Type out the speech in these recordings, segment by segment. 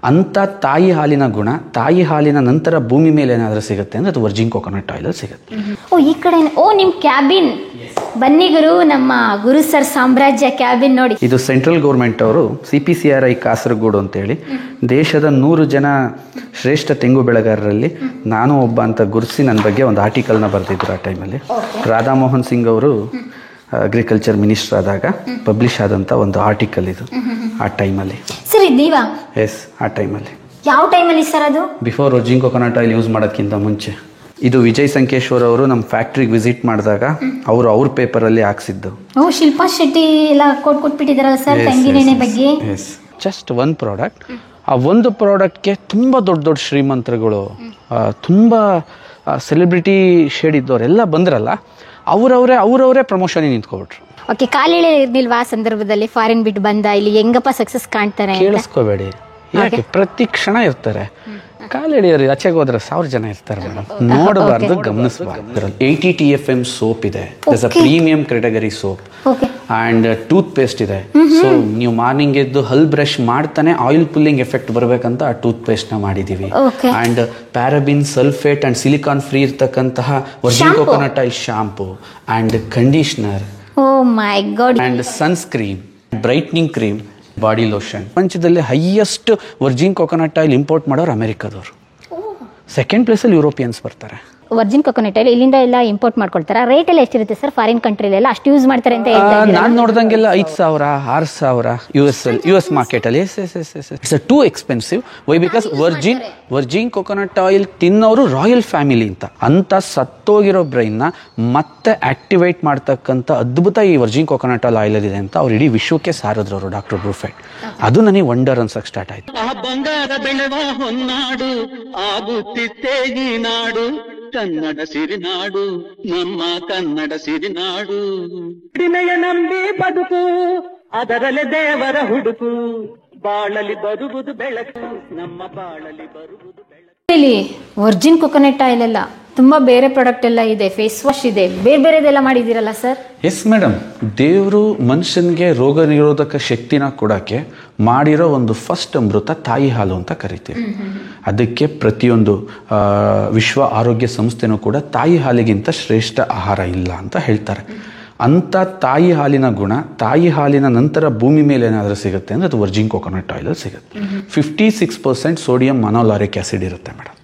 ಅಂಥ ತಾಯಿ ಹಾಲಿನ ಗುಣ, ತಾಯಿ ಹಾಲಿನ ನಂತರ ಭೂಮಿ ಮೇಲೆ ಏನಾದರೂ ಸಿಗುತ್ತೆ ಅಂದರೆ ಅದು ವರ್ಜಿನ್ ಕೋಕೋನಟ್ ಆಯಿಲ್ ಸಿಗುತ್ತೆ. ಓ ಈ ಕಡೆ ನಿಮ್ಮ ಕ್ಯಾಬಿನ್ ಬನ್ನಿ ಗುರು, ನಮ್ಮ ಗುರು ಸರ್ ಸಾಮ್ರಾಜ್ಯ ಕ್ಯಾಬಿನ್ ನೋಡಿ. ಇದು ಸೆಂಟ್ರಲ್ ಗೌರ್ಮೆಂಟ್ ಅವರು CPCRI ಕಾಸರಗೋಡು ಅಂತೇಳಿ ದೇಶದ 100 ಜನ ಶ್ರೇಷ್ಠ ತೆಂಗು ಬೆಳೆಗಾರರಲ್ಲಿ ನಾನು ಒಬ್ಬ ಅಂತ ಗುರುತಿಸಿ ನನ್ನ ಬಗ್ಗೆ ಒಂದು ಆರ್ಟಿಕಲ್ನ ಬರೆದಿದ್ರು. ಆ ಟೈಮಲ್ಲಿ ರಾಧಾ ಮೋಹನ್ ಸಿಂಗ್ ಅವರು ಅಗ್ರಿಕಲ್ಚರ್ ಮಿನಿಸ್ಟರ್ ಆದಾಗ ಪಬ್ಲಿಷ್ ಆದಂಥ ಒಂದು ಆರ್ಟಿಕಲ್ ಇದು. ಆ ಟೈಮಲ್ಲಿ ಸರ್ ಇದು ನೀವಾ? ಎಸ್, ಆ ಟೈಮಲ್ಲಿ. ಯಾವ ಟೈಮಲ್ಲಿ ಸರ್ ಅದು? Before Virgin coconut oil use ಮಾಡೋಕ್ಕಿಂತ ಮುಂಚೆ. ಇದು ವಿಜಯ್ ಸಂಕೇಶ್ವರ್ ಅವರು ನಮ್ಮ ಫ್ಯಾಕ್ಟ್ರಿಗೆ ವಿಸಿಟ್ ಮಾಡಿದಾಗ ಅವ್ರ ಪೇಪರಲ್ಲಿ ಹಾಕ್ಸಿದ್ದು. ಓ ಶಿಲ್ಪಾ ಶೆಟ್ಟಿ ಎಲ್ಲ ಕೊಟ್ಬಿಟ್ಟಿದಾರಲ್ಲ ಸರ್ ತೆಂಗಿನೆಣ್ಣೆ ಬಗ್ಗೆ. Yes, just one product. ಆ ಒಂದು ಪ್ರಾಡಕ್ಟ್ಗೆ ತುಂಬ ದೊಡ್ಡ ಶ್ರೀಮಂತರುಗಳು, ತುಂಬ ಸೆಲೆಬ್ರಿಟಿ ಶೇಡ್ ಇದ್ದವರೆಲ್ಲ ಬಂದ್ರಲ್ಲ, ಅವರವರೇ ಪ್ರಮೋಷನಿಗೆ ನಿಂತ್ಕೊಬಿಟ್ರು. ಓಕೆ, ಕಾಲಿಳಿರ್ನಿಲ್ವಾ ಆ ಸಂದರ್ಭದಲ್ಲಿ ಫಾರಿನ್ ಬಿಟ್ಟು ಬಂದ ಇಲ್ಲಿ ಹೆಂಗಪ್ಪ ಸಕ್ಸಸ್ ಕಾಣ್ತಾರೆ? ಕೇಳಿಸ್ಕೋಬೇಡಿ, ಯಾಕೆ ಪ್ರತಿ ಕ್ಷಣ ಇರ್ತಾರೆ. ಕಾಲಿಳಿಯೋರು ಆಚೆಗೆ ಹೋದ್ರೆ 1000 ಜನ ಇರ್ತಾರೆ ಮೇಡಮ್. ನೋಡಬಾರ್ದು, ಗಮನಿಸಬಾರ್ದು. 80 TFM ಸೋಪ್ ಇದೆ, premium category soap. And toothpaste ಇದೆ. ಸೊ ನೀವು ಮಾರ್ನಿಂಗ್ ಎದ್ದು ಹಲ್ ಬ್ರಷ್ ಮಾಡ್ತಾನೆ ಆಯಿಲ್ ಪುಲ್ಲಿಂಗ್ ಎಫೆಕ್ಟ್ ಬರಬೇಕಂತ ಆ ಟೂತ್ ಪೇಸ್ಟ್ನ ಮಾಡಿದ್ದೀವಿ. And paraben, sulphate and silicone free ಇರ್ತಕ್ಕಂತಹ virgin coconut oil shampoo and conditioner, and sunscreen, brightening cream, body lotion. ಪ್ರಪಂಚದಲ್ಲಿ highest virgin coconut oil import ಮಾಡೋರು ಅಮೆರಿಕದವರು. ಸೆಕೆಂಡ್ ಪ್ಲೇಸಲ್ಲಿ ಯುರೋಪಿಯನ್ಸ್ ಬರ್ತಾರೆ. ವರ್ಜಿನ್ ಕೋಕೋನಟ್ ಆಯಿಲ್ ಇಲ್ಲಿಂದ ಎಲ್ಲ ಇಂಪೋರ್ಟ್ ಮಾಡ್ಕೊಳ್ತಾರೆ. ರೇಟ್ ಎಲ್ಲ ಎಷ್ಟಿರುತ್ತೆ ಸರ್? ಫಾರಿನ್ ಕಂಟ್ರಿಲೆಲ್ಲ ಅಷ್ಟು ಯೂಸ್ ಮಾಡ್ತಾರೆ ಅಂತ ಹೇಳ್ತಾರೆ. ನಾನು ನೋಡ್ದಂಗೆಲ್ಲ 5000 6000 US ಮಾರ್ಕೆಟಲ್ಲಿ. It's too expensive. Why? Because virgin coconut oil ತಿನ್ನೋರು ರಾಯಲ್ ಫ್ಯಾಮಿಲಿ ಅಂತ ಸತ್ತೋಗಿರೋ ಬ್ರೈನ್ನ ಮತ್ತೆ ಆಕ್ಟಿವೇಟ್ ಮಾಡ್ತಕ್ಕಂಥ ಅದ್ಭುತ ಈ ವರ್ಜಿನ್ ಕೋಕೋನಟ್ ಆಯಿಲ್ ಇದೆ ಅಂತ ಅವ್ರು ಇಡೀ ವಿಶ್ವಕ್ಕೆ ಸಾರಿದ್ರು ಅವರು, ಡಾಕ್ಟರ್ ಬ್ರೂಫೆಟ್. ಅದು ನನಗೆ ವಂಡರ್ ಅನ್ಸಕ್ ಸ್ಟಾರ್ಟ್ ಆಯ್ತು. ಕನ್ನಡ ಸಿರಿನಾಡು, ನಮ್ಮ ಕನ್ನಡ ಸಿರಿನಾಡು. ಡಿಮೆಯ ನಂಬಿ ಬದುಕು, ಅದರಲ್ಲೇ ದೇವರ ಹುಡುಕು, ಬಾಳಲಿ ಬರುವುದು ಬೆಳಕು, ನಮ್ಮ ಬಾಳಲಿ ಬರುವುದು ಬೆಳಕು. ಇಲ್ಲಿ ವರ್ಜಿನ್ ಕೋಕೋನಟ್ ಆಯಿಲ್ ಎಲ್ಲ ತುಂಬಾ ಬೇರೆ ಪ್ರಾಡಕ್ಟ್ ಎಲ್ಲ ಇದೆ, ಫೇಸ್ ವಾಶ್ ಇದೆ, ಬೇರೆದೆಲ್ಲ ಮಾಡಿದ್ದೀರಲ್ಲ ಸರ್? ಎಸ್ ಮೇಡಮ್, ದೇವರು ಮನುಷ್ಯನಿಗೆ ರೋಗ ನಿರೋಧಕ ಶಕ್ತಿನ ಕೊಡೋಕ್ಕೆ ಮಾಡಿರೋ ಒಂದು ಫಸ್ಟ್ ಅಮೃತ ತಾಯಿ ಹಾಲು ಅಂತ ಕರಿತೀವಿ. ಅದಕ್ಕೆ ಪ್ರತಿಯೊಂದು ವಿಶ್ವ ಆರೋಗ್ಯ ಸಂಸ್ಥೆನೂ ಕೂಡ ತಾಯಿ ಹಾಲಿಗಿಂತ ಶ್ರೇಷ್ಠ ಆಹಾರ ಇಲ್ಲ ಅಂತ ಹೇಳ್ತಾರೆ. ಅಂಥ ತಾಯಿ ಹಾಲಿನ ಗುಣ, ತಾಯಿ ಹಾಲಿನ ನಂತರ ಭೂಮಿ ಮೇಲೆ ಏನಾದರೂ ಸಿಗುತ್ತೆ ಅಂದರೆ ಅದು ವರ್ಜಿನ್ ಕೋಕೋನಟ್ ಆಯಿಲ್ ಸಿಗುತ್ತೆ. 56% ಸೋಡಿಯಂ ಮೊನೋಲಾರಿಕ್ ಆ್ಯಸಿಡ್ ಇರುತ್ತೆ ಮೇಡಮ್.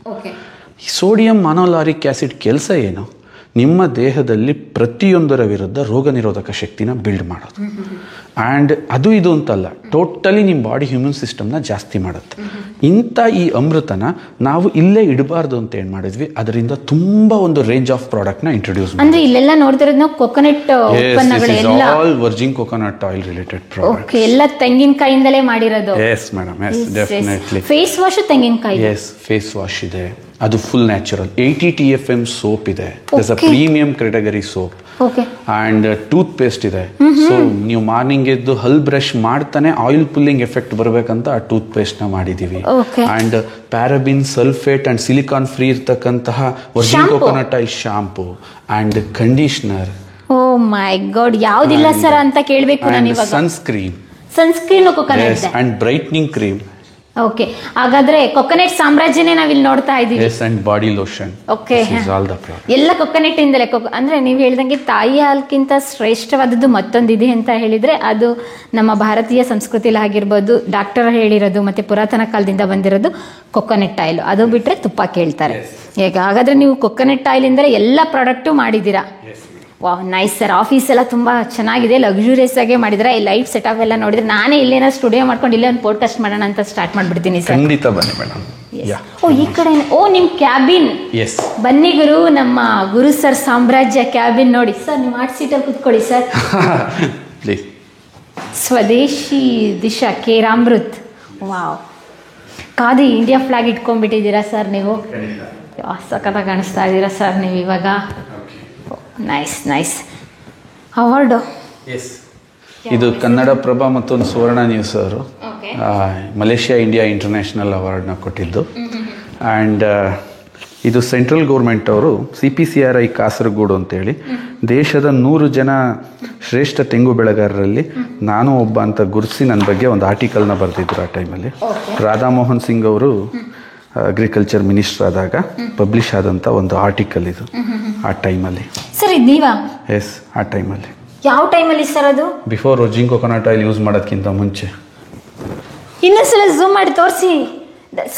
ಸೋಡಿಯಂ ಮೊನೋಲಾರಿಕ್ ಆ್ಯಸಿಡ್ ಕೆಲಸ ಏನು? ನಿಮ್ಮ ದೇಹದಲ್ಲಿ ಪ್ರತಿಯೊಂದರ ವಿರುದ್ಧ ರೋಗ ನಿರೋಧಕ ಶಕ್ತಿನ ಬಿಲ್ಡ್ ಮಾಡೋದು. ಆ್ಯಂಡ್ ಅದು ಇದು ಅಂತಲ್ಲ, ಟೋಟಲಿ ನಿಮ್ಮ ಬಾಡಿ ಹ್ಯೂಮನ್ ಸಿಸ್ಟಮ್ನ ಜಾಸ್ತಿ ಮಾಡುತ್ತೆ. ಇಂಥ ಈ ಅಮೃತನ ನಾವು ಇಲ್ಲೇ ಇಡಬಾರ್ದು ಅಂತ ಏನು ಮಾಡಿದ್ವಿ, ಅದರಿಂದ ತುಂಬ ಒಂದು ರೇಂಜ್ ಆಫ್ ಪ್ರಾಡಕ್ಟ್ನ ಇಂಟ್ರೊಡ್ಯೂಸ್ ಮಾಡಿ. ಅಂದ್ರೆ ಇಲ್ಲೆಲ್ಲ ನೋಡ್ತಿರೋದು ನಾವು ಕೋಕೋನಟ್ ಉತ್ಪನ್ನಗಳೆಲ್ಲ all virgin coconut oil related product. Okay, ಎಲ್ಲ ತೆಂಗಿನಕಾಯಿಂದಲೇ ಮಾಡಿರೋದು. Yes madam, yes definitely. Face wash ತೆಂಗಿನಕಾಯಿ. ಎಸ್, ಫೇಸ್ ವಾಶ್ ಇದೆ, ಅದು ಫುಲ್ ನ್ಯಾಚುರಲ್. 80 TFM ಸೋಪ್ ಇದೆ, it's a premium category soap. And toothpaste ಇದೆ. ಸೊ ನೀವು ಮಾರ್ನಿಂಗ್ ಎದ್ದು ಹಲ್ ಬ್ರಷ್ ಮಾಡ್ತಾನೆ ಆಯಿಲ್ ಪುಲ್ಲಿಂಗ್ ಎಫೆಕ್ಟ್ ಬರಬೇಕಂತ ಆ ಟೂತ್ ಪೇಸ್ಟ್ನ ಮಾಡಿದ್ದೀವಿ. And paraben, sulphate and silicone free ಇರ್ತಕ್ಕಂತಹ virgin coconut oil shampoo and conditioner. Oh my god, ಯಾವುದಿಲ್ಲ ಸರ್ ಅಂತ ಕೇಳಬೇಕು ನಾನು ಇವಾಗ. Sunscreen coconut and brightening cream. Okay, ಹಾಗಾದ್ರೆ ಕೊಕೊನಟ್ ಸಾಮ್ರಾಜ್ಯನೇ ನಾವಿಲ್ಲಿ ನೋಡ್ತಾ ಇದೀವಿ. Yes, and body lotion. Okay, ಎಲ್ಲ ಕೊಕೊನಟ್ ಇಂದಲೇ. ಅಂದ್ರೆ ನೀವು ಹೇಳ್ದಂಗೆ ತಾಯಿ ಹಾಲ್ಕಿಂತ ಶ್ರೇಷ್ಠವಾದದ್ದು ಮತ್ತೊಂದಿದೆ ಅಂತ ಹೇಳಿದ್ರೆ ಅದು ನಮ್ಮ ಭಾರತೀಯ ಸಂಸ್ಕೃತಿಲಿ ಆಗಿರ್ಬೋದು, ಡಾಕ್ಟರ್ ಹೇಳಿರೋದು ಮತ್ತೆ ಪುರಾತನ ಕಾಲದಿಂದ ಬಂದಿರೋದು ಕೊಕೊನಟ್ ಆಯಿಲ್. ಅದು ಬಿಟ್ರೆ ತುಪ್ಪ ಕೇಳ್ತಾರೆ. ಈಗ ಹಾಗಾದ್ರೆ ನೀವು ಕೊಕೊನಟ್ ಆಯಿಲ್ ಇಂದಲೇ ಎಲ್ಲ ಪ್ರಾಡಕ್ಟು ಮಾಡಿದ್ದೀರಾ. Wow, nice sir. ಆಫೀಸ್ ಎಲ್ಲ ತುಂಬಾ ಚೆನ್ನಾಗಿದೆ, ಲಕ್ಸುರಿಯಸ್ ಆಗಿ ಮಾಡಿದ್ರೆ. ಈ ಲೈಟ್ ಸೆಟಪ್ ಎಲ್ಲ ನೋಡಿದ್ರೆ ನಾನೇ ಇಲ್ಲೇನೋ ಸ್ಟುಡಿಯೋ ಮಾಡ್ಕೊಂಡು ಇಲ್ಲೇ ಒಂದು ಪಾಡ್ಕಾಸ್ಟ್ ಮಾಡೋಣ ಅಂತ ಸ್ಟಾರ್ಟ್ ಮಾಡ್ಬಿಡ್ತೀನಿ ಸರ್. ಖಂಡಿತ ಬನ್ನಿ ಮೇಡಮ್. ಓ ಈ ಕಡೆ ನಿಮ್ ಕ್ಯಾಬಿನ್. ಎಸ್, ಬನ್ನಿ ಗುರು, ನಮ್ಮ ಗುರು ಸರ್ ಸಾಮ್ರಾಜ್ಯ ಕ್ಯಾಬಿನ್ ನೋಡಿ ಸರ್. ನೀವು ಆರ್ಟ್ ಸೀಟಲ್ಲಿ ಕೂತ್ಕೊಳ್ಳಿ sir. Please. Swadeshi Disha Keramrit. Wow, Khadi India flag ಇಟ್ಕೊಂಡ್ಬಿಟ್ಟಿದ್ದೀರಾ ಸರ್ ನೀವು. ಸಖತ್ತಾಗಿ ಕಾಣಿಸ್ತಾ ಇದ್ದೀರಾ ಸರ್ ನೀವು ಇವಾಗ. Nice nice. ಅವಾರ್ಡು ಇದು ಕನ್ನಡ ಪ್ರಭ ಮತ್ತು ಸುವರ್ಣ ನ್ಯೂಸ್ ಅವರು ಮಲೇಷಿಯಾ ಇಂಡಿಯಾ ಇಂಟರ್ನ್ಯಾಷನಲ್ ಅವಾರ್ಡ್ನ ಕೊಟ್ಟಿದ್ದು. ಆ್ಯಂಡ್ ಇದು ಸೆಂಟ್ರಲ್ ಗೌರ್ಮೆಂಟ್ ಅವರು CPCRI ಕಾಸರಗೋಡು ಅಂತೇಳಿ ದೇಶದ 100 ಜನ ಶ್ರೇಷ್ಠ ತೆಂಗು ಬೆಳೆಗಾರರಲ್ಲಿ ನಾನು ಒಬ್ಬ ಅಂತ ಗುರುತಿಸಿ ನನ್ನ ಬಗ್ಗೆ ಒಂದು ಆರ್ಟಿಕಲ್ನ ಬರೆದಿದ್ರು ಆ ಟೈಮಲ್ಲಿ. ರಾಧಾ ಮೋಹನ್ ಸಿಂಗ್ ಅವರು ಅಗ್ರಿಕಲ್ಚರ್ ಮಿನಿಸ್ಟರ್ ಆದಾಗ ಪಬ್ಲಿಷ್ ಆದಂಥ ಒಂದು ಆರ್ಟಿಕಲ್ ಇದು ಆ ಟೈಮಲ್ಲಿ. ಸರ್ ಇದು ನೀವಾ? ಎಸ್, ಆ ಟೈಮಲ್ಲಿ. ಯಾವ ಟೈಮಲ್ಲಿ ಸರ್ ಅದು? Before Virgin coconut oil use ಮಾಡೋದಕ್ಕಿಂತ ಮುಂಚೆ. ಇನ್ನೊಂದ್ಸಲ ಝೂಮ್ ಮಾಡಿ ತೋರಿಸಿ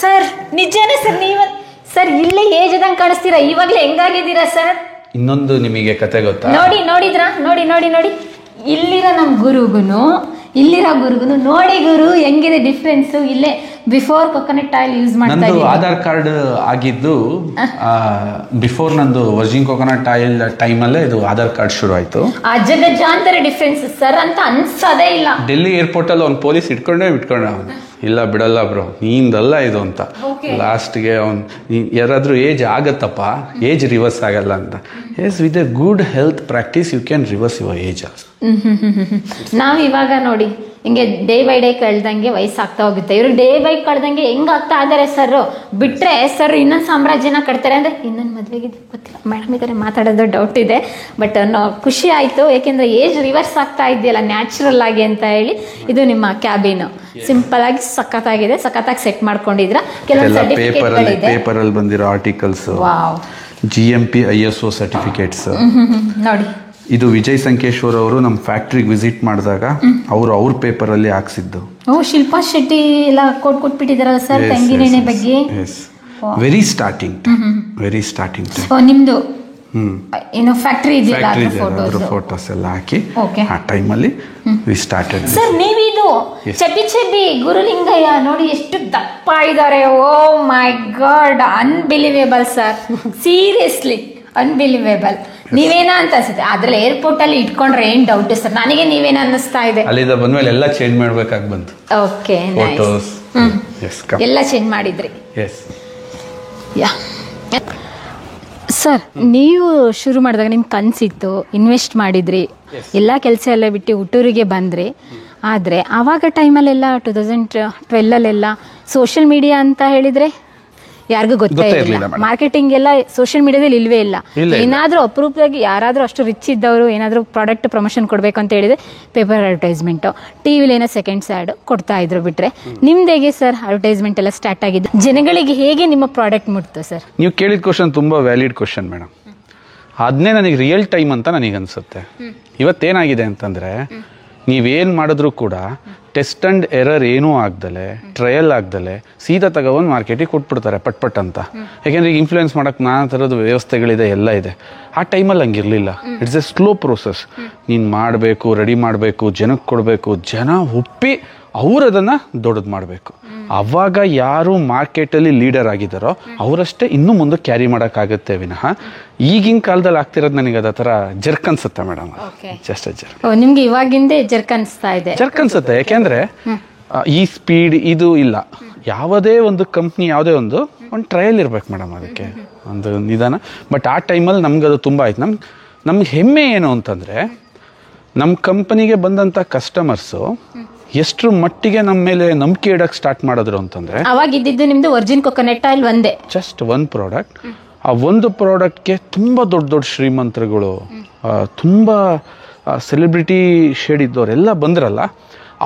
ಸರ್. ನಿಜನೇ ಸರ್, ನೀವು ಸರ್ ಇಲ್ಲೇ ಏಜ್ ಆದಂಗೆ ಕಾಣಿಸ್ತೀರಾ, ಇವಾಗಲೇ ಹೆಂಗಾಗಿದ್ದೀರಾ ಸರ್? ಇನ್ನೊಂದು ನಿಮಗೆ ಕತೆ ಗೊತ್ತಾ? ನೋಡಿದ್ರಾ? ನೋಡಿ ಇಲ್ಲಿರೋ ನಮ್ಮ ಗುರುಗುನು ಇಲ್ಲಿರೋ ಗುರುಗುನು ನೋಡಿ ಗುರು ಹೆಂಗಿದೆ ಡಿಫ್ರೆನ್ಸ್. ಇಲ್ಲೇ ಬಿಫೋರ್ ಕೊಕೊನಟ್ ಆಯಿಲ್ ಯೂಸ್ ಮಾಡ್ತಾ ನಂದು ಆಧಾರ್ ಕಾರ್ಡ್ ಆಗಿದ್ದು ಬಿಫೋರ್ ನಂದು ವರ್ಜಿನ್ ಕೊಕೊನಟ್ ಆಯಿಲ್ ಟೈಮಲ್ಲೇ ಇದು ಆಧಾರ್ ಕಾರ್ಡ್ ಶುರು ಆಯ್ತು. ಅಜಗಜಾಂತರ ಡಿಫ್ರೆನ್ಸ್ ಸರ್ ಅಂತ ಅನ್ಸೋದೇ ಇಲ್ಲ. ಡೆಲ್ಲಿ ಏರ್ಪೋರ್ಟ್ ಅಲ್ಲಿ ಒಂದು ಪೊಲೀಸ್ ಇಟ್ಕೊಂಡ ಅವನು, ಇಲ್ಲ ಬಿಡಲ್ಲ ಬ್ರೋ ನೀಂದಲ್ಲ ಇದು ಅಂತ. ಲಾಸ್ಟ್ಗೆ ಅವ್ನು ಯಾರಾದ್ರೂ ಏಜ್ ಆಗತ್ತಪ್ಪ, ಏಜ್ ರಿವರ್ಸ್ ಆಗಲ್ಲ ಅಂತ. Yes, with a good health practice you can reverse your age also. ನಾವು ಇವಾಗ ನೋಡಿ ಹಿಂಗೆ ಡೇ ಬೈ ಡೇ ಕಳೆದಂಗೆ ವಯಸ್ಸಾಗ್ತಾ ಹೋಗುತ್ತೆ. ಇವ್ರಿಗೆ ಡೇ ಬೈ ಕಳೆದಂಗೆ ಹೆಂಗಾಗ್ತಾ ಇದಾರೆ ಸರ್. ಬಿಟ್ರೆ ಸರ್ ಇನ್ನೊಂದು ಸಾಮ್ರಾಜ್ಯನ ಕಟ್ತಾರೆ ಅಂದ್ರೆ ಇನ್ನೊಂದು ಮದುವೆಗೆ ಗೊತ್ತಿಲ್ಲ. ಮೇಡಮ್ ಇದ್ದಾರೆ ಮಾತಾಡೋದು ಡೌಟ್ ಇದೆ, ಬಟ್ ಖುಷಿ ಆಯ್ತು ಯಾಕೆಂದ್ರೆ ಏಜ್ ರಿವರ್ಸ್ ಆಗ್ತಾ ಇದೆಯಲ್ಲ ನ್ಯಾಚುರಲ್ ಆಗಿ ಅಂತ ಹೇಳಿ. ಇದು ನಿಮ್ಮ ಕ್ಯಾಬಿನ್ ಸಿಂಪಲ್ ಆಗಿ ಸಖತ್ತಾಗಿದೆ, ಸಖತ್ತಾಗಿ ಸೆಟ್ ಮಾಡ್ಕೊಂಡಿದ್ರ. ಕೆಲವೊಂದು ಸರ್ಟಿಫಿಕೇಟ್ಗಳಿದೆ, ಪೇಪರ್ ಅಲ್ಲಿ ಬಂದಿರೋ articles, wow, GMP ISO certificates ನೋಡಿ. ಇದು ವಿಜಯ್ ಸಂಕೇಶ್ವರ್ ಅವರು ನಮ್ಮ ಫ್ಯಾಕ್ಟ್ರಿಗೆ ವಿಸಿಟ್ ಮಾಡಿದಾಗ ಅವ್ರ ಪೇಪರ್ ಅಲ್ಲಿ ಹಾಕ್ಸಿದ್ದು. ಶಿಲ್ಪಾ ಶೆಟ್ಟಿ ಎಲ್ಲ ಕೊಟ್ಬಿಟ್ಟಿದಾರಲ್ಲ ಸರ್ ತೆಂಗಿನೆಣ್ಣೆ ಬಗ್ಗೆ. ವೆರಿ ಸ್ಟಾರ್ಟಿಂಗ್ ನಿಮ್ದು ಏನು ಫ್ಯಾಕ್ಟರಿ ಇದೆಯಲ್ಲ ಫೋಟೋಸ್ ಎಲ್ಲ ಹಾಕಿ ಆ ಟೈಮಲ್ಲಿ ವಿ ಸ್ಟಾರ್ಟೆಡ್. ಸರ್ ನೀವಿದು ಚಬ್ಬಿ ಗುರುಲಿಂಗಯ್ಯ ನೋಡಿ ಎಷ್ಟು ದಪ್ಪ ಇದ್ದಾರೆ. Oh my god, unbelievable sir, seriously unbelievable. ನೀವೇನ ಅಂತ ಅನ್ಸುತ್ತೆ ಅದ್ರಲ್ಲಿ ಏರ್ಪೋರ್ಟ್ ಅಲ್ಲಿ ಇಟ್ಕೊಂಡ್ರೆ ಏನ್ ಡೌಟ್ ಸರ್? ನನಗೆ ನೀವೇನ ಅನ್ನಿಸ್ತಾ ಇದೆ. ಅಲ್ಲಿಂದ ಬಂದ್ಮೇಲೆ ಎಲ್ಲ ಚೇಂಜ್ ಮಾಡ್ಬೇಕಾಗಿ ಬಂತು. ಓಕೆ, ಫೋಟೋಸ್ ಎಲ್ಲ ಚೇಂಜ್ ಮಾಡಿದ್ರಿ. ಎಸ್ ಯಾ ಸರ್, ನೀವು ಶುರು ಮಾಡಿದಾಗ ನಿಮ್ಗೆ ಕನಸಿತ್ತು, ಇನ್ವೆಸ್ಟ್ ಮಾಡಿದ್ರಿ, ಎಲ್ಲ ಕೆಲಸ ಎಲ್ಲ ಬಿಟ್ಟು ಹುಟ್ಟೂರಿಗೆ ಬಂದ್ರಿ. ಆದರೆ ಆವಾಗ ಟೈಮಲ್ಲೆಲ್ಲ 2012 ಸೋಷಿಯಲ್ ಮೀಡಿಯಾ ಅಂತ ಹೇಳಿದರೆ ಯಾರಿಗೂ ಗೊತ್ತೇ ಇರಲಿಲ್ಲ. ಮಾರ್ಕೆಟಿಂಗ್ ಎಲ್ಲ ಸೋಷಿಯಲ್ ಮೀಡಿಯಾದಲ್ಲಿ ಇಲ್ವೇ ಇಲ್ಲ. ಏನಾದರೂ ಅಪರೂಪವಾಗಿ ಯಾರಾದರೂ ಅಷ್ಟು ರಿಚ್ ಇದ್ದವರು ಏನಾದರೂ ಪ್ರಾಡಕ್ಟ್ ಪ್ರಮೋಷನ್ ಕೊಡಬೇಕು ಅಂತ ಹೇಳಿದ್ರೆ ಪೇಪರ್ ಅಡ್ವರ್ಟೈಸ್ಮೆಂಟು, ಟಿವಿಲಿ ಏನೋ ಸೆಕೆಂಡ್ಸ್ ಆ್ಯಡ್ ಕೊಡ್ತಾ ಇದ್ರು. ಬಿಟ್ರೆ ನಿಮ್ದು ಹೇಗೆ ಸರ್ ಅಡ್ವರ್ಟೈಸ್ಮೆಂಟ್ ಎಲ್ಲ ಸ್ಟಾರ್ಟ್ ಆಗಿದ್ದು? ಜನಗಳಿಗೆ ಹೇಗೆ ನಿಮ್ಮ ಪ್ರಾಡಕ್ಟ್ ಮುಟ್ತು ಸರ್? ನೀವು ಕೇಳಿದ ಕ್ವಶನ್ ತುಂಬ ವ್ಯಾಲಿಡ್ ಕ್ವಶನ್ ಮೇಡಮ್. ಅದನ್ನೇ ನನಗೆ ರಿಯಲ್ ಟೈಮ್ ಅಂತ ನನಗೆ ಅನಿಸುತ್ತೆ. ಇವತ್ತೇನಾಗಿದೆ ಅಂತಂದರೆ ನೀವೇನು ಮಾಡಿದ್ರೂ ಕೂಡ ಟೆಸ್ಟ್ ಆ್ಯಂಡ್ ಎರರ್ ಏನೂ ಆಗ್ದಲೆ, ಟ್ರಯಲ್ ಆಗ್ದಲೆ ಸೀದಾ ತಗೊಬಂದು ಮಾರ್ಕೆಟಿಗೆ ಕೊಟ್ಬಿಡ್ತಾರೆ ಪಟ್ ಅಂತ. ಯಾಕೆಂದರೆ ಈಗ ಇನ್ಫ್ಲೂಯೆನ್ಸ್ ಮಾಡೋಕ್ಕೆ ನಾನಾ ಥರದ ವ್ಯವಸ್ಥೆಗಳಿದೆ, ಎಲ್ಲ ಇದೆ. ಆ ಟೈಮಲ್ಲಿ ಹಂಗಿರಲಿಲ್ಲ. It's a slow process. ನೀನು ಮಾಡಬೇಕು, ರೆಡಿ ಮಾಡಬೇಕು, ಜನಕ್ಕೆ ಕೊಡಬೇಕು, ಜನ ಒಪ್ಪಿ ಅವರು ಅದನ್ನು ದೊಡ್ಡದು ಮಾಡಬೇಕು. ಅವಾಗ ಯಾರು ಮಾರ್ಕೆಟಲ್ಲಿ ಲೀಡರ್ ಆಗಿದ್ದಾರೋ ಅವರಷ್ಟೇ ಇನ್ನೂ ಮುಂದೆ ಕ್ಯಾರಿ ಮಾಡೋಕ್ಕಾಗುತ್ತೆ ವಿನಃ ಈಗಿನ ಕಾಲದಲ್ಲಿ ಆಗ್ತಿರೋದು ನನಗೆ ಅದ ಥರ ಜರ್ಕ್ ಅನ್ಸುತ್ತೆ ಮೇಡಮ್. Just jerk. ನಿಮ್ಗೆ ಇವಾಗಿಂದೇ ಜರ್ಕ್ ಅನ್ಸ್ತಾ ಇದೆ? ಜರ್ಕ್ ಅನ್ಸುತ್ತೆ. ಯಾಕೆಂದರೆ ಈ ಸ್ಪೀಡ್ ಇದು ಇಲ್ಲ. ಯಾವುದೇ ಒಂದು ಕಂಪ್ನಿ ಯಾವುದೇ ಒಂದು ಟ್ರಯಲ್ ಇರ್ಬೇಕು ಮೇಡಮ್, ಅದಕ್ಕೆ ಒಂದು ನಿಧಾನ. ಬಟ್ ಆ ಟೈಮಲ್ಲಿ ನಮ್ಗೆ ಅದು ತುಂಬ ಆಯ್ತು. ನಮ್ಗೆ ಹೆಮ್ಮೆ ಏನು ಅಂತಂದರೆ ನಮ್ಮ ಕಂಪನಿಗೆ ಬಂದಂಥ ಕಸ್ಟಮರ್ಸು ಎಷ್ಟರ ಮಟ್ಟಿಗೆ ನಮ್ಮ ಮೇಲೆ ನಂಬಿಕೆ ಇಡಕ್ಕೆ ಸ್ಟಾರ್ಟ್ ಮಾಡಿದ್ರು ಅಂತಂದರೆ, ಅವಾಗ ಇದ್ದಿದ್ದು ನಿಮ್ಮದು ವರ್ಜಿನ್ ಕೊಕೊನಟ್ ಆಯಿಲ್ ಒಂದೇ, ಜಸ್ಟ್ ಒಂದು ಪ್ರಾಡಕ್ಟ್. ಆ ಒಂದು ಪ್ರಾಡಕ್ಟ್ಗೆ ತುಂಬ ದೊಡ್ಡ ಶ್ರೀಮಂತರುಗಳು, ತುಂಬ ಸೆಲೆಬ್ರಿಟಿ ಶೇಡ್ ಇದ್ದವರೆಲ್ಲ ಬಂದ್ರಲ್ಲ,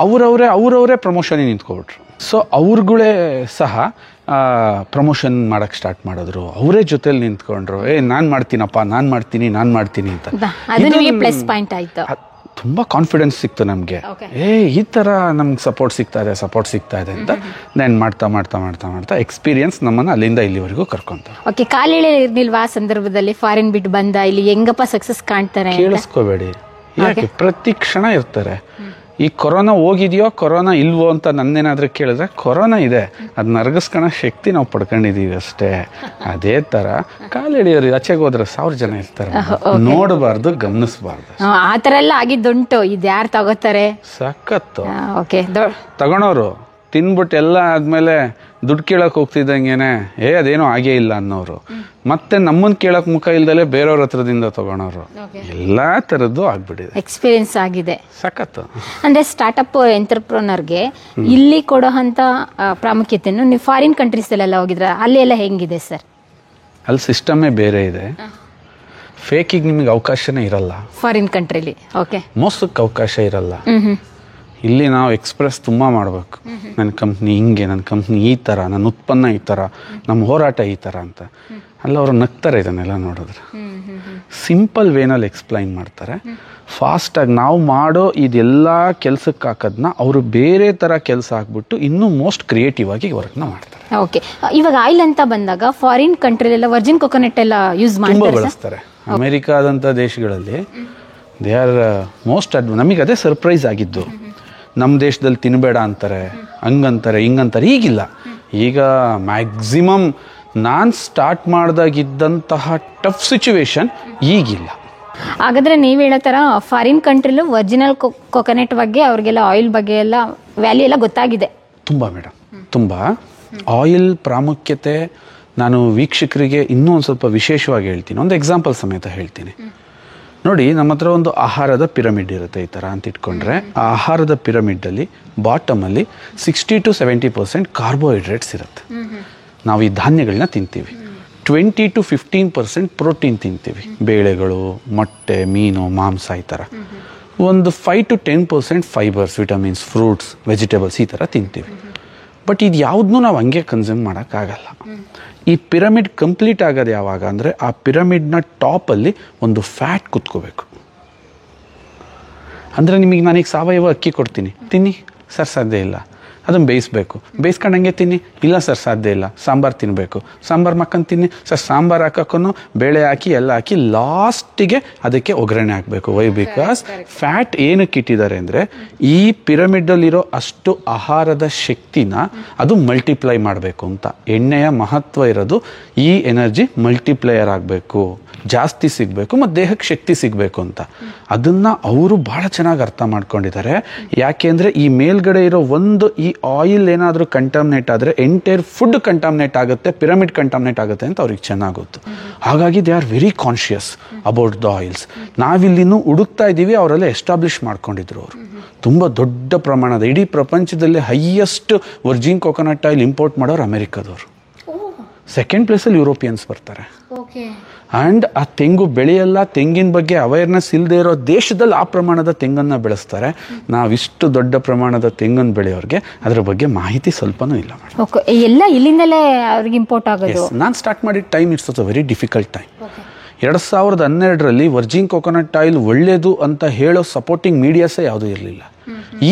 ಅವರವರೇ ಪ್ರಮೋಷನಿಗೆ ನಿಂತ್ಕೊಬಿಟ್ರು. ಸೊ ಅವ್ರುಗಳೇ ಸಹ ಪ್ರಮೋಷನ್ ಮಾಡೋಕ್ಕೆ ಸ್ಟಾರ್ಟ್ ಮಾಡಿದ್ರು. ಅವರೇ ಜೊತೆಲಿ ನಿಂತ್ಕೊಂಡ್ರು, ನಾನು ಮಾಡ್ತೀನಿ ಅಂತ. ಪ್ಲಸ್ ಪಾಯಿಂಟ್ ಆಯಿತು. ತುಂಬ ಕಾನ್ಫಿಡೆನ್ಸ್ ಸಿಕ್ತು ನಮಗೆ. ಈ ಥರ ನಮ್ಗೆ ಸಪೋರ್ಟ್ ಸಿಗ್ತಾ ಇದೆ ಅಂತ ನಾನು ಮಾಡ್ತಾ ಎಕ್ಸ್ಪೀರಿಯನ್ಸ್ ನಮ್ಮನ್ನು ಅಲ್ಲಿಂದ ಇಲ್ಲಿವರೆಗೂ ಕರ್ಕೊಂತಾರೆ. ಓಕೆ, ಕಾಲಿಳಿರ್ನಿಲ್ವಾ ಆ ಸಂದರ್ಭದಲ್ಲಿ? ಫಾರಿನ್ ಬಿಟ್ಟು ಬಂದ ಇಲ್ಲಿ ಹೆಂಗಪ್ಪ ಸಕ್ಸಸ್ ಕಾಣ್ತಾರೆ? ಕೇಳಿಸ್ಕೋಬೇಡಿ, ಯಾಕೆ ಪ್ರತಿ ಕ್ಷಣ ಇರ್ತಾರೆ. ಈ ಕೊರೋನಾ ಹೋಗಿದೆಯೋ ಕೊರೋನಾ ಇಲ್ವೋ ಅಂತ ನನ್ನೇನಾದ್ರೂ ಕೇಳಿದ್ರೆ ಕೊರೋನಾ ಇದೆ, ಅದನ್ನ ಅರಗಿಸ್ಕೊಳ್ಳೋ ಶಕ್ತಿ ನಾವು ಪಡ್ಕೊಂಡಿದೀವಿ ಅಷ್ಟೇ. ಅದೇ ಥರ ಕಾಲಿಡಿಯೋರು ಆಚೆಗೆ ಹೋದ್ರೆ 1000 ಜನ ಇರ್ತಾರೆ, ನೋಡಬಾರ್ದು, ಗಮನಿಸಬಾರ್ದು. ಆ ಥರ ಎಲ್ಲ ಆಗಿದ್ದುಂಟು. ಇದು ಯಾರು ತಗೋತಾರೆ? ಸಖತ್ತು. ಓಕೆ, ತಗೊಳೋರು ತಿನ್ಬಿಟ್ಟು ಎಲ್ಲ ಆದಮೇಲೆ ದುಡ್ಡು ಕೇಳಕ್ಕೆ ಹೋಗ್ತಿದ್ದಂಗೆನೆ ಅದೇನೋ ಆಗೇ ಇಲ್ಲ ಅನ್ನೋರು, ಮತ್ತೆ ನಮ್ಮನ್ನು ಕೇಳಕ್ಕೆ ಮುಖ ಇಲ್ದಲೆ ಬೇರೆಯವ್ರ ಹತ್ರದಿಂದ ತಗೊಳೋರು, ಎಲ್ಲ ಥರದ್ದು ಆಗ್ಬಿಟ್ಟಿದೆ. ಎಕ್ಸ್ಪೀರಿಯನ್ಸ್ ಆಗಿದೆ. ಸಖತ್ತು. ಅಂದರೆ ಸ್ಟಾರ್ಟಪ್ ಎಂಟರ್ಪ್ರನರ್ಗೆ ಇಲ್ಲಿ ಕೊಡೋ ಅಂಥ ಪ್ರಾಮುಖ್ಯತೆಯನ್ನು ನೀವು ಫಾರಿನ್ ಕಂಟ್ರೀಸಲ್ಲೆಲ್ಲ ಹೋಗಿದ್ರ, ಅಲ್ಲಿ ಎಲ್ಲ ಹೆಂಗಿದೆ ಸರ್? ಅಲ್ಲಿ ಸಿಸ್ಟಮೇ ಬೇರೆ ಇದೆ. ಫೇಕಿಗೆ ನಿಮಗೆ ಅವಕಾಶನೇ ಇರಲ್ಲ. ಫಾರಿನ್ ಕಂಟ್ರಿಲಿ ಓಕೆ, ಮೋಸಕ್ಕೆ ಅವಕಾಶ ಇರಲ್ಲ. ಇಲ್ಲಿ ನಾವು ಎಕ್ಸ್ಪ್ರೆಸ್ ತುಂಬ ಮಾಡಬೇಕು. ನನ್ನ ಕಂಪ್ನಿ ಹಿಂಗೆ, ನನ್ನ ಕಂಪ್ನಿ ಈ ಥರ, ನನ್ನ ಉತ್ಪನ್ನ ಈ ಥರ, ನಮ್ಮ ಹೋರಾಟ ಈ ಥರ ಅಂತ. ಅಲ್ಲ, ಅವರು ನಗ್ತಾರೆ ಇದನ್ನೆಲ್ಲ ನೋಡಿದ್ರೆ. ಸಿಂಪಲ್ ವೇನಲ್ಲಿ ಎಕ್ಸ್ಪ್ಲೈನ್ ಮಾಡ್ತಾರೆ. ಫಾಸ್ಟಾಗಿ ನಾವು ಮಾಡೋ ಇದೆಲ್ಲ ಕೆಲ್ಸಕ್ಕೆ ಹಾಕೋದನ್ನ ಅವರು ಬೇರೆ ಥರ ಕೆಲಸ ಹಾಕ್ಬಿಟ್ಟು ಇನ್ನೂ ಮೋಸ್ಟ್ ಕ್ರಿಯೇಟಿವ್ ಆಗಿ ವರ್ಕ್ನ ಮಾಡ್ತಾರೆ. ಓಕೆ, ಇವಾಗ ಆಯಿಲ್ ಅಂತ ಬಂದಾಗ ಫಾರಿನ್ ಕಂಟ್ರಿಲೆಲ್ಲ ವರ್ಜಿನ್ ಕೊಕೊನಟ್ ಎಲ್ಲ ಯೂಸ್ ತುಂಬ ಬಳಸ್ತಾರೆ. ಅಮೆರಿಕಾದಂಥ ದೇಶಗಳಲ್ಲಿ ದೇ ಆರ್ ಮೋಸ್ಟ್ ನಮಗೆ ಅದೇ ಸರ್ಪ್ರೈಸ್ ಆಗಿದ್ದು. ನಮ್ಮ ದೇಶದಲ್ಲಿ ತಿನ್ನಬೇಡ ಅಂತಾರೆ, ಹಂಗಂತಾರೆ, ಹಿಂಗಂತಾರೆ. ಈಗಿಲ್ಲ. ಈಗ ಮ್ಯಾಕ್ಸಿಮಮ್ ನಾನು ಸ್ಟಾರ್ಟ್ ಮಾಡಿದಾಗಿದ್ದಂತಹ ಟಫ್ ಸಿಚುವೇಶನ್ ಈಗಿಲ್ಲ. ಹಾಗಾದ್ರೆ ನೀವು ಹೇಳೋ ಥರ ಫಾರಿನ್ ಕಂಟ್ರಿಲೂ ಒರಿಜಿನಲ್ ಕೊಕೊನಟ್ ಬಗ್ಗೆ ಅವ್ರಿಗೆಲ್ಲ ಆಯಿಲ್ ಬಗ್ಗೆ ಎಲ್ಲ ವ್ಯಾಲ್ಯೂ ಎಲ್ಲ ಗೊತ್ತಾಗಿದೆ. ತುಂಬ ಮೇಡಮ್, ತುಂಬ. ಆಯಿಲ್ ಪ್ರಾಮುಖ್ಯತೆ ನಾನು ವೀಕ್ಷಕರಿಗೆ ಇನ್ನೂ ಒಂದು ಸ್ವಲ್ಪ ವಿಶೇಷವಾಗಿ ಹೇಳ್ತೀನಿ. ಒಂದು ಎಕ್ಸಾಂಪಲ್ ಸಮೇತ ಹೇಳ್ತೀನಿ ನೋಡಿ. ನಮ್ಮ ಹತ್ರ ಒಂದು ಆಹಾರದ ಪಿರಮಿಡ್ ಇರುತ್ತೆ ಈ ಥರ ಅಂತ ಇಟ್ಕೊಂಡ್ರೆ, ಆ ಆಹಾರದ ಪಿರಮಿಡ್ಡಲ್ಲಿ ಬಾಟಮಲ್ಲಿ 60 to 70% ಕಾರ್ಬೋಹೈಡ್ರೇಟ್ಸ್ ಇರುತ್ತೆ. ನಾವು ಈ ಧಾನ್ಯಗಳನ್ನ ತಿಂತೀವಿ. 20 to 15% ಪ್ರೋಟೀನ್ ತಿಂತೀವಿ, ಬೇಳೆಗಳು, ಮೊಟ್ಟೆ, ಮೀನು, ಮಾಂಸ ಈ ಥರ. ಒಂದು 5 to 10% fibres, vitamins, fruits, vegetables ಈ ಥರ ತಿಂತೀವಿ. ಬಟ್ ಇದು ಯಾವುದನ್ನೂ ನಾವು ಹಂಗೆ ಕನ್ಸ್ಯೂಮ್ ಮಾಡೋಕ್ಕಾಗಲ್ಲ. ಈ ಪಿರಮಿಡ್ ಕಂಪ್ಲೀಟ್ ಆಗೋದು ಯಾವಾಗ ಅಂದರೆ, ಆ ಪಿರಮಿಡ್ನ ಟಾಪಲ್ಲಿ ಒಂದು ಫ್ಯಾಟ್ ಕುತ್ಕೋಬೇಕು. ಅಂದರೆ ನಿಮಗೆ ನಾನೀಗ ಸಾವಯವ ಅಕ್ಕಿ ಕೊಡ್ತೀನಿ, ತಿನ್ನಿ ಸರ್, ಸಾಧ್ಯ ಇಲ್ಲ. ಅದನ್ನು ಬೇಯಿಸ್ಬೇಕು, ಬೇಯಿಸ್ಕೊಂಡಂಗೆ ತಿನ್ನಿ, ಇಲ್ಲ ಸರ್ ಸಾಧ್ಯ ಇಲ್ಲ. ಸಾಂಬಾರು ತಿನ್ನಬೇಕು, ಸಾಂಬಾರು ಮಕ್ಕಂದು ತಿನ್ನಿ ಸರ್. ಸಾಂಬಾರು ಹಾಕೋಕ್ಕೂ ಬೇಳೆ ಹಾಕಿ ಎಲ್ಲ ಹಾಕಿ ಲಾಸ್ಟಿಗೆ ಅದಕ್ಕೆ ಒಗ್ಗರಣೆ ಹಾಕಬೇಕು. ವೈ? ಬಿಕಾಸ್ ಫ್ಯಾಟ್ ಏನಕ್ಕೆ ಇಟ್ಟಿದ್ದಾರೆ ಅಂದರೆ, ಈ ಪಿರಮಿಡಲ್ಲಿರೋ ಅಷ್ಟು ಆಹಾರದ ಶಕ್ತಿನ ಅದು ಮಲ್ಟಿಪ್ಲೈ ಮಾಡಬೇಕು ಅಂತ. ಎಣ್ಣೆಯ ಮಹತ್ವ ಇರೋದು ಈ ಎನರ್ಜಿ ಮಲ್ಟಿಪ್ಲೈಯರ್ ಆಗಬೇಕು, ಜಾಸ್ತಿ ಸಿಗಬೇಕು ಮತ್ತು ದೇಹಕ್ಕೆ ಶಕ್ತಿ ಸಿಗಬೇಕು ಅಂತ. ಅದನ್ನು ಅವರು ಭಾಳ ಚೆನ್ನಾಗಿ ಅರ್ಥ ಮಾಡ್ಕೊಂಡಿದ್ದಾರೆ. ಯಾಕೆಂದರೆ ಈ ಮೇಲ್ಗಡೆ ಇರೋ ಒಂದು ಈ ಆಯಿಲ್ ಏನಾದರೂ ಕಂಟಾಮಿನೇಟ್ ಆದರೆ ಎಂಟೈರ್ ಫುಡ್ ಕಂಟಾಮಿನೇಟ್ ಆಗುತ್ತೆ, ಪಿರಮಿಡ್ ಕಂಟಾಮಿನೇಟ್ ಆಗುತ್ತೆ ಅಂತ ಅವ್ರಿಗೆ ಚೆನ್ನಾಗಿ ಗೊತ್ತು. ಹಾಗಾಗಿ they are very conscious about the oils. ನಾವಿಲ್ಲಿನೂ ಹುಡುಕ್ತಾ ಇದ್ದೀವಿ, ಅವರೆಲ್ಲ ಎಸ್ಟಾಬ್ಲಿಷ್ ಮಾಡ್ಕೊಂಡಿದ್ರು. ಅವರು ತುಂಬ ದೊಡ್ಡ ಪ್ರಮಾಣದ, ಇಡೀ ಪ್ರಪಂಚದಲ್ಲಿ highest Virgin coconut oil import ಮಾಡೋರು ಅಮೆರಿಕದವರು. ಸೆಕೆಂಡ್ ಪ್ಲೇಸಲ್ಲಿ ಯುರೋಪಿಯನ್ಸ್ ಬರ್ತಾರೆ. ಆ್ಯಂಡ್ ಆ ತೆಂಗು ಬೆಳೆಯಲ್ಲ, ತೆಂಗಿನ ಬಗ್ಗೆ ಅವೇರ್ನೆಸ್ ಇಲ್ಲದೆ ಇರೋ ದೇಶದಲ್ಲಿ ಆ ಪ್ರಮಾಣದ ತೆಂಗನ್ನು ಬೆಳೆಸ್ತಾರೆ. ನಾವಿಷ್ಟು ದೊಡ್ಡ ಪ್ರಮಾಣದ ತೆಂಗನ್ನು ಬೆಳೆಯೋರಿಗೆ ಅದರ ಬಗ್ಗೆ ಮಾಹಿತಿ ಸ್ವಲ್ಪನೂ ಇಲ್ಲ. ಎಲ್ಲ ಇಲ್ಲಿಂದಲೇ ಅವ್ರಿಗೆ ಇಂಪೋರ್ಟ್ ಆಗೋದು. ನಾನು ಸ್ಟಾರ್ಟ್ ಮಾಡಿದ time it's a very difficult time. 2012ರಲ್ಲಿ ವರ್ಜಿನ್ ಕೊಕೊನಟ್ ಆಯಿಲ್ ಒಳ್ಳೆಯದು ಅಂತ ಹೇಳೋ ಸಪೋರ್ಟಿಂಗ್ ಮೀಡಿಯಾಸೇ ಯಾವುದೂ ಇರಲಿಲ್ಲ.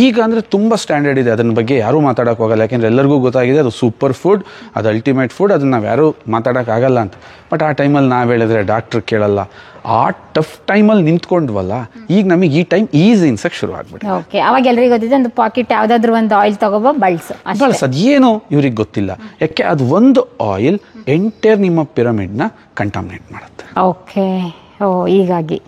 ಈಗ ಅಂದರೆ ತುಂಬ ಸ್ಟ್ಯಾಂಡರ್ಡ್ ಇದೆ, ಅದನ್ನ ಬಗ್ಗೆ ಯಾರೂ ಮಾತಾಡೋಕೆ ಹೋಗಲ್ಲ. ಯಾಕೆಂದರೆ ಎಲ್ಲರಿಗೂ ಗೊತ್ತಾಗಿದೆ ಅದು ಸೂಪರ್ ಫುಡ್, ಅದು ಅಲ್ಟಿಮೇಟ್ ಫುಡ್, ಅದನ್ನು ನಾವು ಯಾರೂ ಮಾತಾಡೋಕ್ಕಾಗಲ್ಲ ಅಂತ. ಬಟ್ ಆ ಟೈಮಲ್ಲಿ ನಾವು ಹೇಳಿದ್ರೆ ಡಾಕ್ಟ್ರ್ ಕೇಳಲ್ಲ. ಆ ಟಫ್ ಟೈಮಲ್ಲಿ ನಿಂತ್ಕೊಂಡ್ವಲ್ಲ, ಈಗ ನಮಗೆ ಈ ಟೈಮ್ ಈಸಿ ಇನ್ಸಕ್ಕೆ ಶುರು ಆಗ್ಬಿಟ್ಟು. ಓಕೆ, ಅವಾಗ ಎಲ್ರಿಗೂ ಗೊತ್ತಿದೆ ಒಂದು ಪಾಕೆಟ್ ಯಾವುದಾದ್ರೂ ಒಂದು ಆಯಿಲ್ ತಗೋಬೋ ಬಳಸೋದು ಏನು ಇವ್ರಿಗೆ ಗೊತ್ತಿಲ್ಲ. ಯಾಕೆ ಅದು ಒಂದು ಆಯಿಲ್ ಎಂಟೈರ್ ನಿಮ್ಮ ಪಿರಮಿಡ್ನ ಕಂಟಾಮಿನೇಟ್ ಮಾಡುತ್ತೆ. ಓಕೆ, ಹೀಗಾಗಿ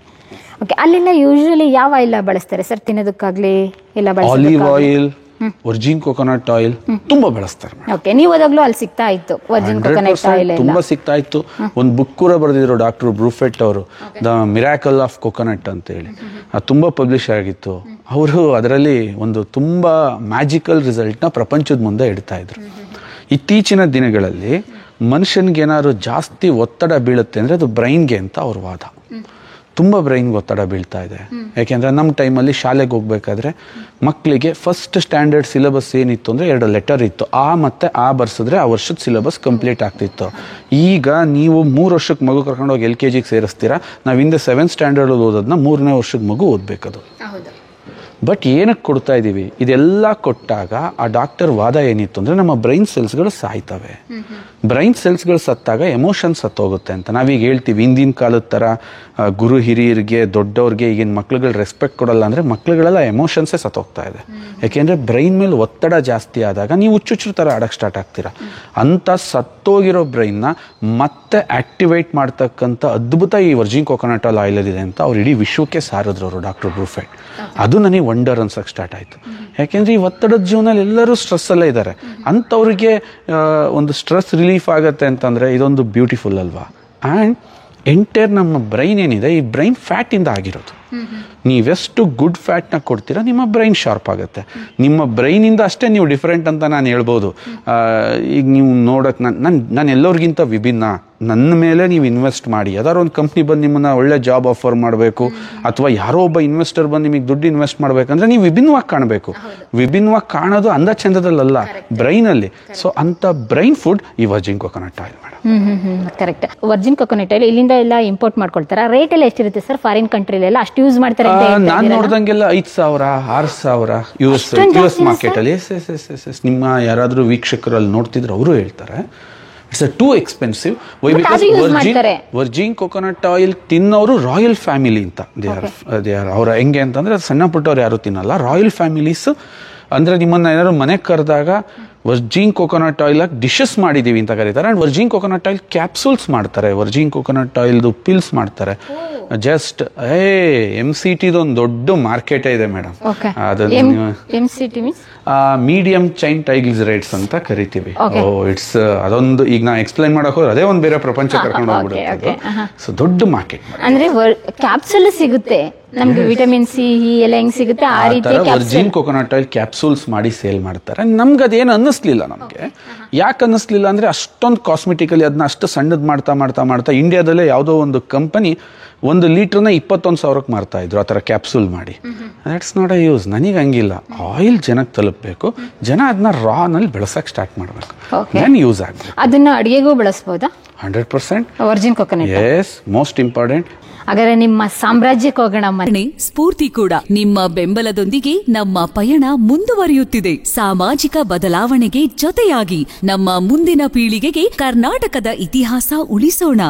ಓಕೆ. ಅಲ್ಲೆಲ್ಲ ಯೂಶಲಿ ಯಾವ ಆಯಿಲ್ ಬಳಸ್ತಾರೆ ಸರ್ ತಿನ್ನೋದಕ್ಕಾಗ್ಲಿ? ಎಲ್ಲ olive oil, Virgin coconut oil ತುಂಬಾ ಬಳಸ್ತಾರೆ. ಓಕೆ, ನೀವು ಓದಾಗ್ಲೂ ಅಲ್ಲಿ ಸಿಗ್ತಾ ಇತ್ತು ವರ್ಜಿನ್ ಕೊಕೊನಟ್ ಆಯಿಲ್? ತುಂಬಾ ಸಿಗ್ತಾ ಇತ್ತು. ಒಂದು ಬುಕ್ ಕೂಡ ಬರೆದಿದ್ರು ಡಾಕ್ಟರ್ ಬ್ರೂಫೆಟ್ ಅವರು, ದ ಮಿರಾಕಲ್ ಆಫ್ ಕೊಕೊನಟ್ ಅಂತ ಹೇಳಿ. ಅದು ತುಂಬಾ ಪಬ್ಲಿಷ್ ಆಗಿತ್ತು. ಅವರು ಅದರಲ್ಲಿ ಒಂದು ತುಂಬಾ ಮ್ಯಾಜಿಕಲ್ ರಿಸಲ್ಟ್ನ ಪ್ರಪಂಚದ ಮುಂದೆ ಇಡ್ತಾ ಇದ್ರು. ಇತ್ತೀಚಿನ ದಿನಗಳಲ್ಲಿ ಮನುಷ್ಯನಿಗೆ ಏನಾದ್ರು ಜಾಸ್ತಿ ಒತ್ತಡ ಬೀಳುತ್ತೆ ಅಂದರೆ ಅದು ಬ್ರೈನ್ಗೆ ಅಂತ ಅವ್ರ ವಾದ. ತುಂಬ ಬ್ರೈನ್ಗೆ ಒತ್ತಡ ಬೀಳ್ತಾ ಇದೆ. ಯಾಕೆಂದರೆ ನಮ್ಮ ಟೈಮಲ್ಲಿ ಶಾಲೆಗೆ ಹೋಗ್ಬೇಕಾದ್ರೆ ಮಕ್ಕಳಿಗೆ ಫಸ್ಟ್ ಸ್ಟ್ಯಾಂಡರ್ಡ್ ಸಿಲೆಬಸ್ ಏನಿತ್ತು ಅಂದರೆ 2 ಲೆಟರ್ ಇತ್ತು. ಆ ಮತ್ತು ಆ ಬರ್ಸಿದ್ರೆ ಆ ವರ್ಷದ ಸಿಲೆಬಸ್ ಕಂಪ್ಲೀಟ್ ಆಗ್ತಿತ್ತು. ಈಗ ನೀವು 3 ವರ್ಷಕ್ಕೆ ಮಗು ಕರ್ಕೊಂಡೋಗಿ LKGಗೆ ಸೇರಿಸ್ತೀರಾ. ನಾವು ಹಿಂದೆ 7th ಸ್ಟ್ಯಾಂಡರ್ಡ್ ಓದೋದನ್ನ 3ನೇ ವರ್ಷದ ಮಗು ಓದಬೇಕದು. ಬಟ್ ಏನಕ್ಕೆ ಕೊಡ್ತಾ ಇದ್ದೀವಿ? ಇದೆಲ್ಲ ಕೊಟ್ಟಾಗ ಆ ಡಾಕ್ಟರ್ ವಾದ ಏನಿತ್ತು ಅಂದರೆ, ನಮ್ಮ ಬ್ರೈನ್ ಸೆಲ್ಸ್ಗಳು ಸಾಯ್ತವೆ. ಬ್ರೈನ್ ಸೆಲ್ಸ್ಗಳು ಸತ್ತಾಗ ಎಮೋಷನ್ಸ್ ಸತ್ತೋಗುತ್ತೆ ಅಂತ ನಾವೀಗ ಹೇಳ್ತೀವಿ. ಹಿಂದಿನ ಕಾಲದ ಥರ ಗುರು ಹಿರಿಯರಿಗೆ, ದೊಡ್ಡವ್ರಿಗೆ ಈಗಿನ ಮಕ್ಳುಗಳು ರೆಸ್ಪೆಕ್ಟ್ ಕೊಡಲ್ಲ ಅಂದರೆ ಮಕ್ಳುಗಳೆಲ್ಲ ಎಮೋಷನ್ಸೇ ಸತ್ತೋಗ್ತಾ ಇದೆ. ಯಾಕೆಂದರೆ ಬ್ರೈನ್ ಮೇಲೆ ಒತ್ತಡ ಜಾಸ್ತಿ ಆದಾಗ ನೀವು ಹುಚ್ಚುಚ್ಚು ಥರ ಆಡೋಕ್ಕೆ ಸ್ಟಾರ್ಟ್ ಆಗ್ತೀರಾ. ಅಂಥ ಸತ್ತೋಗಿರೋ ಬ್ರೈನ್ನ ಮತ್ತೆ ಆ್ಯಕ್ಟಿವೇಟ್ ಮಾಡ್ತಕ್ಕಂಥ ಅದ್ಭುತ ಈ ವರ್ಜಿನ್ ಕೊಕೊನಟ್ ಆಯಿಲ್ ಇದೆ ಅಂತ ಅವ್ರು ಇಡೀ ವಿಶ್ವಕ್ಕೆ ಸಾರಿದ್ರು ಅವರು, ಡಾಕ್ಟರ್ ಬ್ರೂಫೆಟ್. ಅದು ನನಗೆ ವಂಡರ್ ಅನ್ಸಕ್ಕೆ ಸ್ಟಾರ್ಟ್ ಆಯಿತು. ಯಾಕೆಂದರೆ ಈ ಒತ್ತಡದ ಜೀವನದಲ್ಲಿ ಎಲ್ಲರೂ ಸ್ಟ್ರೆಸ್ಸಲ್ಲೇ ಇದ್ದಾರೆ. ಅಂಥವ್ರಿಗೆ ಒಂದು ಸ್ಟ್ರೆಸ್ ರಿಲೀಫ್ ಆಗುತ್ತೆ ಅಂತಂದರೆ ಇದೊಂದು ಬ್ಯೂಟಿಫುಲ್ ಅಲ್ವಾ? ಆ್ಯಂಡ್ ಎಂಟೈರ್ ನಮ್ಮ ಬ್ರೈನ್ ಏನಿದೆ, ಈ ಬ್ರೈನ್ ಫ್ಯಾಟಿಂದ ಆಗಿರೋದು. ನೀವೆಷ್ಟು ಗುಡ್ ಫ್ಯಾಟ್ನ ಕೊಡ್ತೀರಾ ನಿಮ್ಮ ಬ್ರೈನ್ ಶಾರ್ಪ್ ಆಗುತ್ತೆ. ನಿಮ್ಮ ಬ್ರೈನಿಂದ ಅಷ್ಟೇ ನೀವು ಡಿಫ್ರೆಂಟ್ ಅಂತ ನಾನು ಹೇಳ್ಬೋದು. ಈಗ ನೀವು ನೋಡೋಕೆ ನಾನು ಎಲ್ಲರಿಗಿಂತ ವಿಭಿನ್ನ, ನನ್ನ ಮೇಲೆ ನೀವು ಇನ್ವೆಸ್ಟ್ ಮಾಡಿ. ಯಾವ್ದಾದ್ರು ಒಂದು ಕಂಪ್ನಿ ಬಂದು ನಿಮ್ಮನ್ನ ಒಳ್ಳೆ ಜಾಬ್ ಆಫರ್ ಮಾಡಬೇಕು, ಅಥವಾ ಯಾರೋ ಒಬ್ಬ ಇನ್ವೆಸ್ಟರ್ ಬಂದು ನಿಮಗೆ ದುಡ್ಡು ಇನ್ವೆಸ್ಟ್ ಮಾಡ್ಬೇಕಂದ್ರೆ ನೀವು ವಿಭಿನ್ನವಾಗಿ ಕಾಣಬೇಕು. ವಿಭಿನ್ನವಾಗಿ ಕಾಣೋದು ಅಂದ ಚಂದದಲ್ಲ, ಬ್ರೈನಲ್ಲಿ. ಸೊ ಅಂತ ಬ್ರೈನ್ ಫುಡ್ ಈ Virgin coconut oil madam. Correct. Virgin coconut oil ಇಲ್ಲಿಂದ ಎಲ್ಲ ಇಂಪೋರ್ಟ್ ಮಾಡ್ಕೊಳ್ತಾರೆ. ರೇಟ್ ಎಲ್ಲ ಎಷ್ಟಿರುತ್ತೆ ಸರ್? ಫಾರಿನ್ ಕಂಟ್ರಿಲೆಲ್ಲ ಅಷ್ಟು ಯೂಸ್ ಮಾಡ್ತಾರೆ? ನಾನು ನೋಡ್ದಂಗೆಲ್ಲ 5,000 6,000 US ಮಾರ್ಕೆಟ್ ಅಲ್ಲಿ. ಎಸ್ ನಿಮ್ಮ ಯಾರಾದ್ರೂ ವೀಕ್ಷಕರು ಅಲ್ಲಿ ನೋಡ್ತಿದ್ರು ಅವರು ಹೇಳ್ತಾರೆ it's too expensive. Why? Because virgin coconut oil ತಿನ್ನೋರು ರಾಯಲ್ ಫ್ಯಾಮಿಲಿ ಅಂತ ದೇ ಆರ್. ಅವ್ರ ಹೆಂಗೆ ಅಂತಂದ್ರೆ ಸಣ್ಣ ಪುಟ್ಟವ್ರು ಯಾರು ತಿನ್ನಲ್ಲ, ರಾಯಲ್ ಫ್ಯಾಮಿಲೀಸ್. ಅಂದ್ರೆ ನಿಮ್ಮನ್ನ ಏನಾದ್ರು ಮನೆಗೆ ಕರೆದಾಗ ವರ್ಜಿನ್ ಕೊಕೊನಟ್ ಆಯಿಲ್ ಡಿಶಸ್ ಮಾಡಿದೀವಿ ಅಂತ ಕರೀತಾರೆ. And Virgin coconut oil capsules ಮಾಡ್ತಾರೆ, ವರ್ಜಿನ್ ಕೊಕೊನಟ್ ಆಯಿಲ್ದು ಪಿಲ್ಸ್ ಮಾಡ್ತಾರೆ. ಜಸ್ಟ್ MCT ಒಂದು ದೊಡ್ಡ ಮಾರ್ಕೆಟ್ ಇದೆ ಮೇಡಮ್. ಮೀಡಿಯಂ ಚೈನ್ ಟೈಗಲ್ಸ್ ರೇಟ್ಸ್ ಅಂತ ಕರಿತೀವಿ. ಇಟ್ಸ್ ಅದೊಂದು ಈಗ ನಾ ಎಕ್ಸ್ಪ್ಲೈನ್ ಮಾಡಕ್ ಹೋದ್ರೆ ಅದೇ ಒಂದ್ ಬೇರೆ ಪ್ರಪಂಚ ಕರ್ಕೊಂಡು ಹೋಗ್ಬಿಡುತ್ತೆ. ಸೊ ದೊಡ್ಡ ಮಾರ್ಕೆಟ್ ಅಂದ್ರೆ ಕ್ಯಾಪ್ಸೂಲ್ ಸಿಗುತ್ತೆ ನಮ್ಗೆ, ವಿಟಮಿನ್ ಸಿ ಎಲ್ಲ ಹೆಂಗ್ ಸಿಗುತ್ತೆ ಆ ರೀತಿ ವರ್ಜಿನ್ ಕೊಕೊನಟ್ ಆಯಿಲ್ ಕ್ಯಾಪ್ಸೂಲ್ಸ್ ಮಾಡಿ ಸೇಲ್ ಮಾಡ್ತಾರೆ. ನಮ್ಗೆ ಅದೇನು ಅನ್ನಿಸ್ಲಿಲ್ಲ. ನಮ್ಗೆ ಯಾಕೆ ಅನ್ನಿಸ್ಲಿಲ್ಲ ಅಂದ್ರೆ ಅಷ್ಟೊಂದು ಕಾಸ್ಮೆಟಿಕಲಿ ಅದನ್ನ ಅಷ್ಟು ಸಣ್ಣದ್ ಮಾಡ್ತಾ ಇಂಡಿಯಾದಲ್ಲೇ ಯಾವುದೋ ಒಂದು ಕಂಪನಿ 1 ಲೀಟರ್ನ 21,000ಕ್ಕೆ ಮಾರ್ತಾ ಇದ್ರು ಆ ಥರ ಕ್ಯಾಪ್ಸೂಲ್ ಮಾಡಿ. That's not a use. ನನಗೆ ಹಂಗಿಲ್ಲ, ಆಯಿಲ್ ಜನಕ್ಕೆ ತಲುಪಬೇಕು, ಜನ ಅದನ್ನ ರಾ ನಲ್ಲಿ ಬೆಳೆಸಕ್ ಸ್ಟಾರ್ಟ್ ಮಾಡಬೇಕು, ದೆನ್ ಯೂಸ್ ಆಗಬೇಕು. ಅದನ್ನ ಅಡಿಗೆಗೂ ಬಳಸಬಹುದಾ? 100% virgin coconut. Yes, most important. ಹಾಗಾದ್ರೆ ನಿಮ್ಮ ಸಾಮ್ರಾಜ್ಯಕ್ಕೆ ಹೋಗೋಣ. ಸ್ಫೂರ್ತಿ ಕೂಡ ನಿಮ್ಮ ಬೆಂಬಲದೊಂದಿಗೆ ನಮ್ಮ ಪಯಣ ಮುಂದುವರಿಯುತ್ತಿದೆ. ಸಾಮಾಜಿಕ ಬದಲಾವಣೆಗೆ ಜೊತೆಯಾಗಿ ನಮ್ಮ ಮುಂದಿನ ಪೀಳಿಗೆಗೆ ಕರ್ನಾಟಕದ ಇತಿಹಾಸ ಉಳಿಸೋಣ.